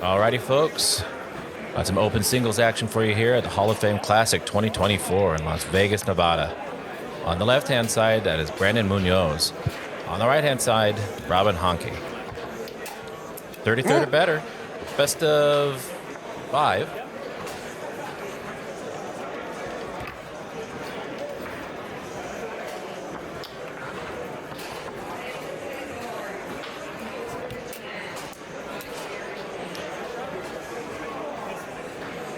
Alrighty, folks. Got some open singles action for you here at the Hall of Fame Classic 2024 in Las Vegas, Nevada. On the left-hand side, that is Brandon Muñoz. On the right-hand side, Robin Hanke. 33rd or better. Best of 5.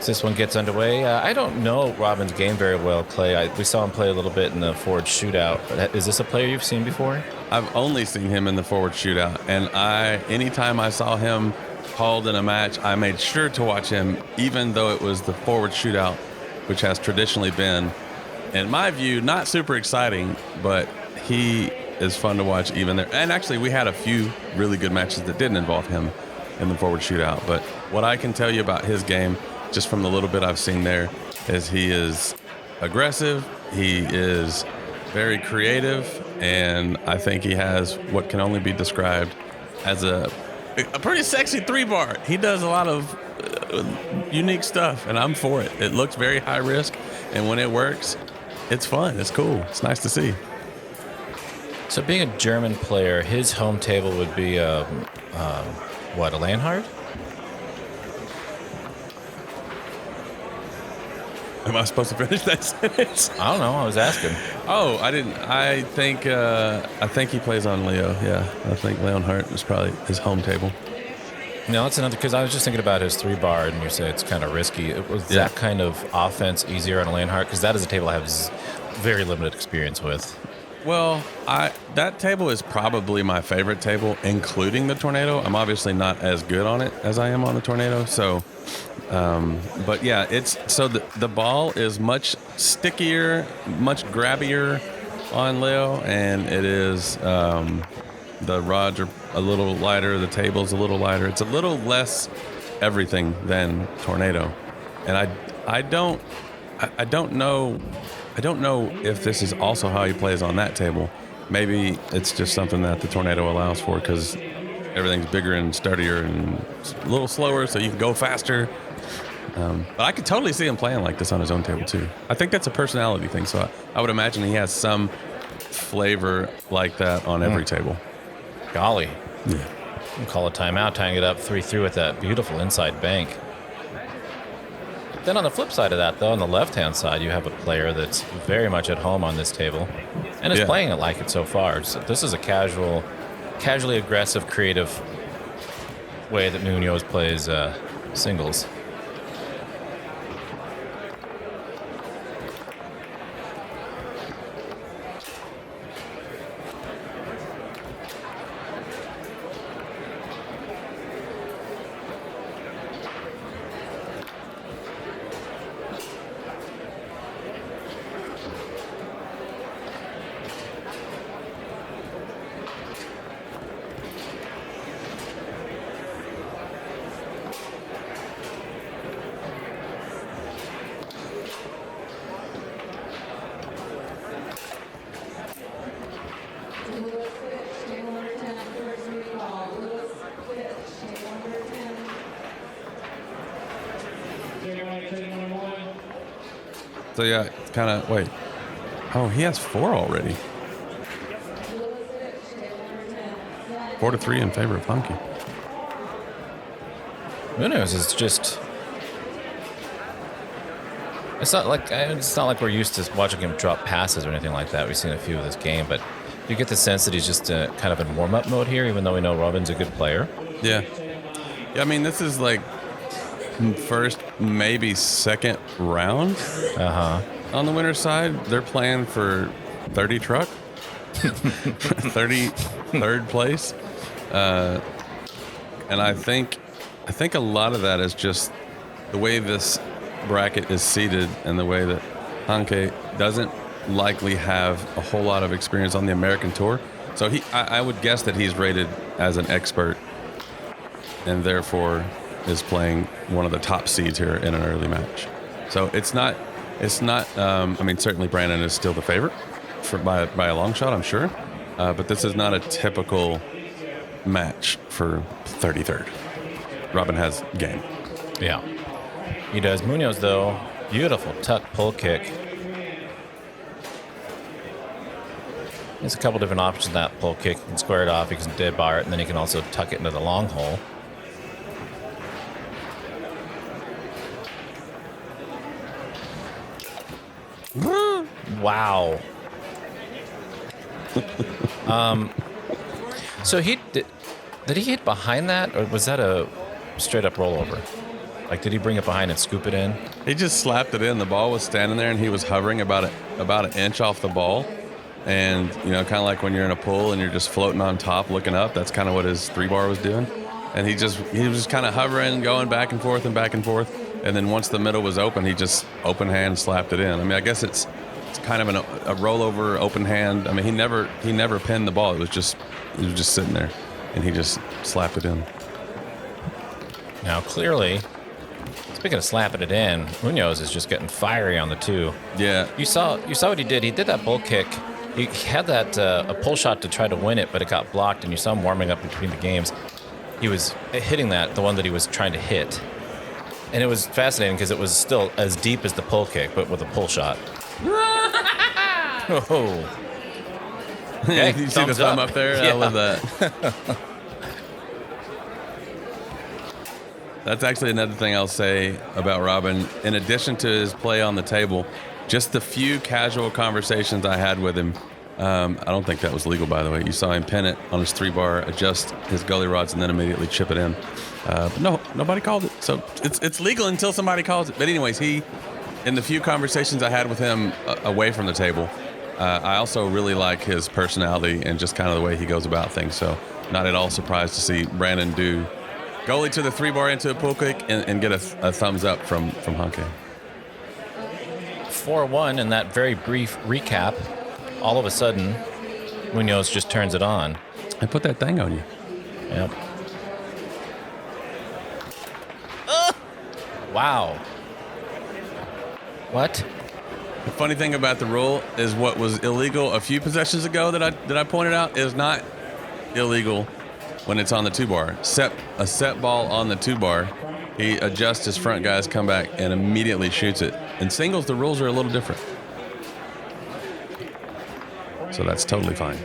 This one gets underway. I don't know Robin's game very well, Clay. We saw him play a little bit in the forward shootout. But is this a player you've seen before? I've only seen him in the forward shootout, and anytime I saw him called in a match, I made sure to watch him, even though it was the forward shootout, which has traditionally been, in my view, not super exciting, but he is fun to watch even there. And actually, we had a few really good matches that didn't involve him in the forward shootout. But what I can tell you about his game, just from the little bit I've seen there, is he is aggressive, he is very creative, and I think he has what can only be described as a pretty sexy 3-bar. He does a lot of unique stuff, and I'm for it. It looks very high risk, and when it works, it's fun, it's cool, it's nice to see. So being a German player, his home table would be, a Leonhard? Am I supposed to finish that sentence? I don't know. I was asking. Oh, I didn't. I think he plays on Leo. Yeah, I think Leonhardt is probably his home table. No, that's another, because I was just thinking about his 3-bar, and you say it's kind of risky. Was that kind of offense easier on a Leonhardt? Because that is a table I have very limited experience with. Well, that table is probably my favorite table, including the Tornado. I'm obviously not as good on it as I am on the Tornado, so. But yeah, the ball is much stickier, much grabbier on Leo, and it is the rods are a little lighter, the table's a little lighter. It's a little less everything than Tornado, and I don't know if this is also how he plays on that table. Maybe it's just something that the Tornado allows for because everything's bigger and sturdier and a little slower, so you can go faster. But I could totally see him playing like this on his own table too. I think that's a personality thing, so I would imagine he has some flavor like that on every table. Golly. Yeah. We'll call a timeout, tying it up 3-3 with that beautiful inside bank. Then on the flip side of that, though, on the left-hand side, you have a player that's very much at home on this table and is playing it like it so far. So this is a casually aggressive, creative way that Muñoz plays singles. So yeah, it's kind of wait. Oh, he has 4 already. 4-3 in favor of Hanke. Muñoz is just. It's not like we're used to watching him drop passes or anything like that. We've seen a few of this game, but you get the sense that he's just kind of in warm-up mode here, even though we know Robin's a good player. Yeah. I mean, this is like first, maybe second round. On the winner's side, they're playing for 30 truck, 33rd place, and I think a lot of that is just the way this bracket is seated and the way that Hanke doesn't likely have a whole lot of experience on the American tour. So I would guess that he's rated as an expert and therefore is playing one of the top seeds here in an early match. So it's not. I mean, certainly Brandon is still the favorite by a long shot, I'm sure. But this is not a typical match for 33rd. Robin has game. Yeah. He does. Muñoz, though, beautiful tuck pull kick. There's a couple different options in that pull kick. You can square it off, you can dead bar it, and then you can also tuck it into the long hole. Wow. So did he hit behind that, or was that a straight up rollover? Like, did he bring it behind and scoop it in? He just slapped it in. The ball was standing there, and he was hovering about an inch off the ball. And, kind of like when you're in a pool and you're just floating on top looking up, that's kind of what his 3-bar was doing. And he was just kind of hovering, going back and forth and back and forth. And then once the middle was open, he just open hand slapped it in. I mean, I guess it's kind of a rollover open hand. I mean, he never pinned the ball. He was just sitting there, and he just slapped it in. Now, clearly, speaking of slapping it in, Muñoz is just getting fiery on the 2. Yeah. You saw what he did. He did that bull kick. He had that a pull shot to try to win it, but it got blocked, and you saw him warming up between the games. He was hitting the one that he was trying to hit. And it was fascinating because it was still as deep as the pull kick, but with a pull shot. Oh. Okay, you see the thumb up there? Yeah. I love that. That's actually another thing I'll say about Robin. In addition to his play on the table, just the few casual conversations I had with him. I don't think that was legal, by the way. You saw him pin it on his 3-bar, adjust his gully rods, and then immediately chip it in. But no, nobody called it. So it's legal until somebody calls it. But anyways, in the few conversations I had with him away from the table, I also really like his personality and just kind of the way he goes about things. So not at all surprised to see Brandon do goalie to the 3-bar into a pull kick and get a thumbs up from Hanke. 4-1 in that very brief recap. All of a sudden, Muñoz just turns it on. I put that thing on you. Yep. Wow. What? The funny thing about the rule is what was illegal a few possessions ago that I pointed out is not illegal when it's on the 2-bar. A set ball on the 2-bar, he adjusts his front guy's comeback and immediately shoots it. In singles, the rules are a little different. So that's totally fine.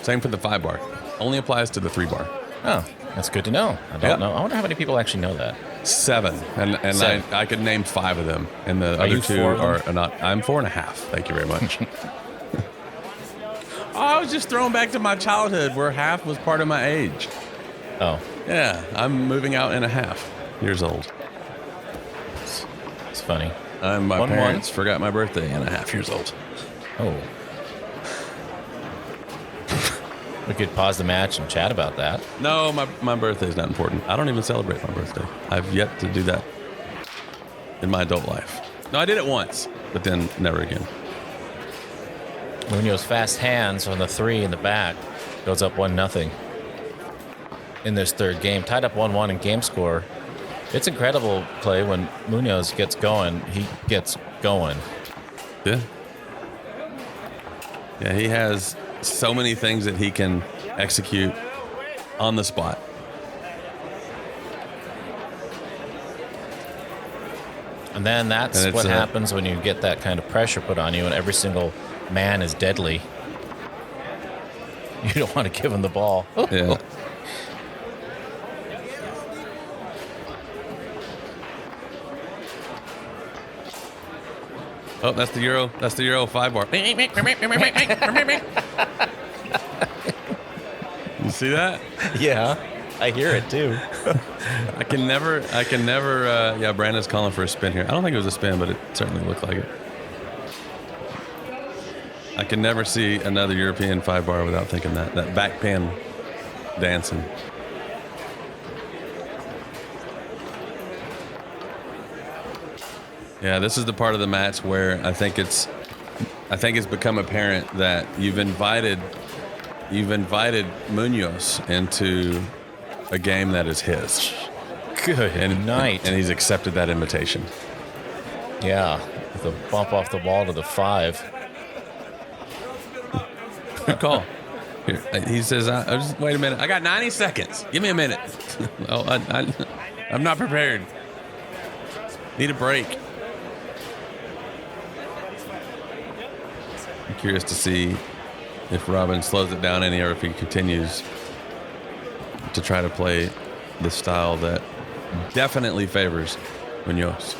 Same for the 5-bar. Only applies to the 3-bar. Oh, that's good to know. I don't know. I wonder how many people actually know that. 7, and 7. I could name 5 of them, and the other 2 are not. I'm 4.5. Thank you very much. I was just thrown back to my childhood where half was part of my age. Oh. Yeah, I'm moving out in a half years old. It's funny. My parents forgot my birthday and a half years old. Oh. We could pause the match and chat about that. No, my birthday is not important. I don't even celebrate my birthday. I've yet to do that in my adult life. No, I did it once, but then never again. Muñoz fast hands on the 3 in the back. Goes up 1-0 in this third game. Tied up 1-1 in game score. It's incredible play when Muñoz gets going. He gets going. Yeah. Yeah, he has so many things that he can execute on the spot. And then that's what happens when you get that kind of pressure put on you and every single man is deadly. You don't want to give him the ball. Yeah. Oh, that's the Euro 5-bar. You see that? Yeah, I hear it too. I can never, yeah, Brandon's calling for a spin here. I don't think it was a spin, but it certainly looked like it. I can never see another European 5-bar without thinking that back pin dancing. Yeah, this is the part of the match where I think it's become apparent that you've invited Muñoz into a game that is his. Good night. And he's accepted that invitation. Yeah, with a bump off the wall to the 5. Good call. Here, he says, just wait a minute. I got 90 seconds. Give me a minute. I'm not prepared. Need a break. I'm curious to see if Robin slows it down any or if he continues to try to play the style that definitely favors Muñoz.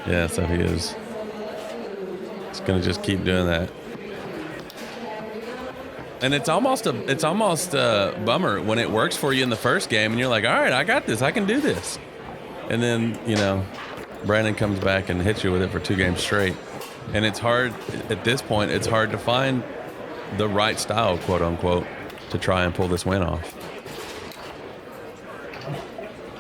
Yeah, so he is. He's gonna just keep doing that. And it's almost a bummer when it works for you in the first game and you're like, all right, I got this, I can do this. And then, Brandon comes back and hits you with it for 2 games straight. And it's hard, at this point, it's hard to find the right style, quote unquote, to try and pull this win off.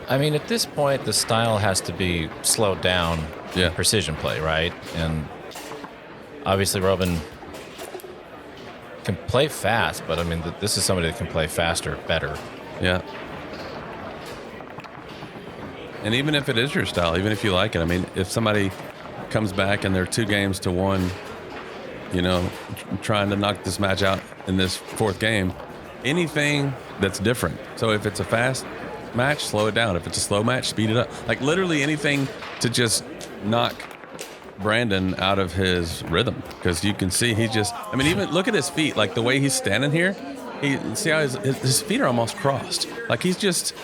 I mean, at this point, the style has to be slowed down. Yeah. Precision play, right? And obviously, Robin can play fast, but I mean, this is somebody that can play faster, better. Yeah. And even if it is your style, even if you like it, I mean, if somebody comes back and they're 2 games to 1, trying to knock this match out in this 4th game, anything that's different. So if it's a fast match, slow it down. If it's a slow match, speed it up. Like literally anything to just knock Brandon out of his rhythm, because you can see even look at his feet, like the way he's standing here. See how his feet are almost crossed. Like he's just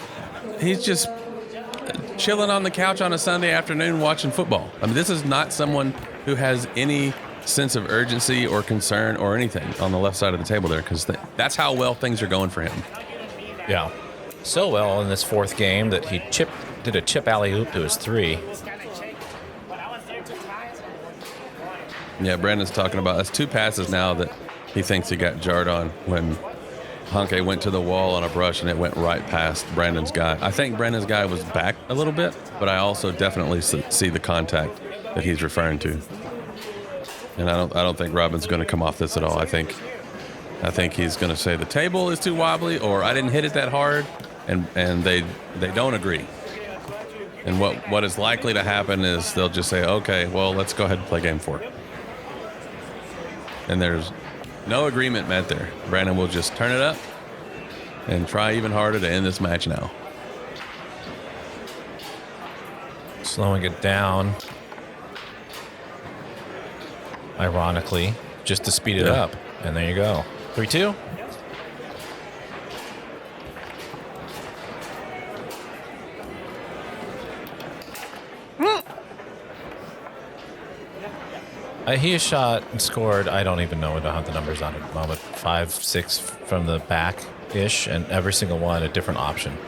chilling on the couch on a Sunday afternoon watching football. I mean, this is not someone who has any sense of urgency or concern or anything on the left side of the table there, because that's how well things are going for him. Yeah. So well in this 4th game that he did a chip alley-oop to his 3. Yeah, Brandon's talking about that's 2 passes now that he thinks he got jarred on when Hanke went to the wall on a brush and it went right past Brandon's guy. I think Brandon's guy was back a little bit, but I also definitely see the contact that he's referring to. And I don't think Robin's going to come off this at all. I think he's going to say the table is too wobbly or I didn't hit it that hard, and they don't agree. And what is likely to happen is they'll just say, okay, well, let's go ahead and play game 4. And there's no agreement met there. Brandon will just turn it up and try even harder to end this match now. Slowing it down, ironically, just to speed it up. And there you go. 3-2. He has shot and scored, I don't even know what the numbers on it at the moment, 5, 6 from the back-ish, and every single one a different option.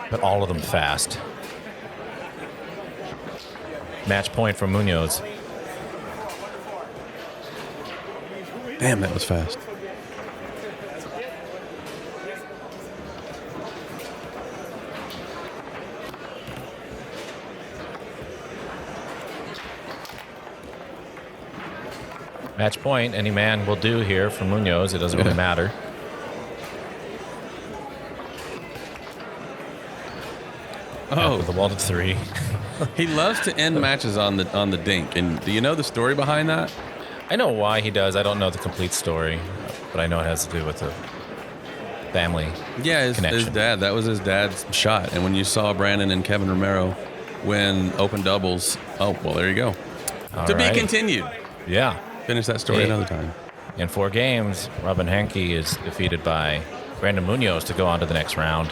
But all of them fast. Match point from Muñoz. Damn, that was fast. Match point, any man will do here for Muñoz. It doesn't really matter. Oh, with the wall to 3. He loves to end matches on the dink. And do you know the story behind that? I know why he does. I don't know the complete story, but I know it has to do with the family. Yeah, his dad. That was his dad's shot. And when you saw Brandon and Kevin Romero win open doubles, oh well, there you go. All to right. be continued. Yeah. Finish that story another time. In 4 games, Robin Hanke is defeated by Brandon Muñoz to go on to the next round.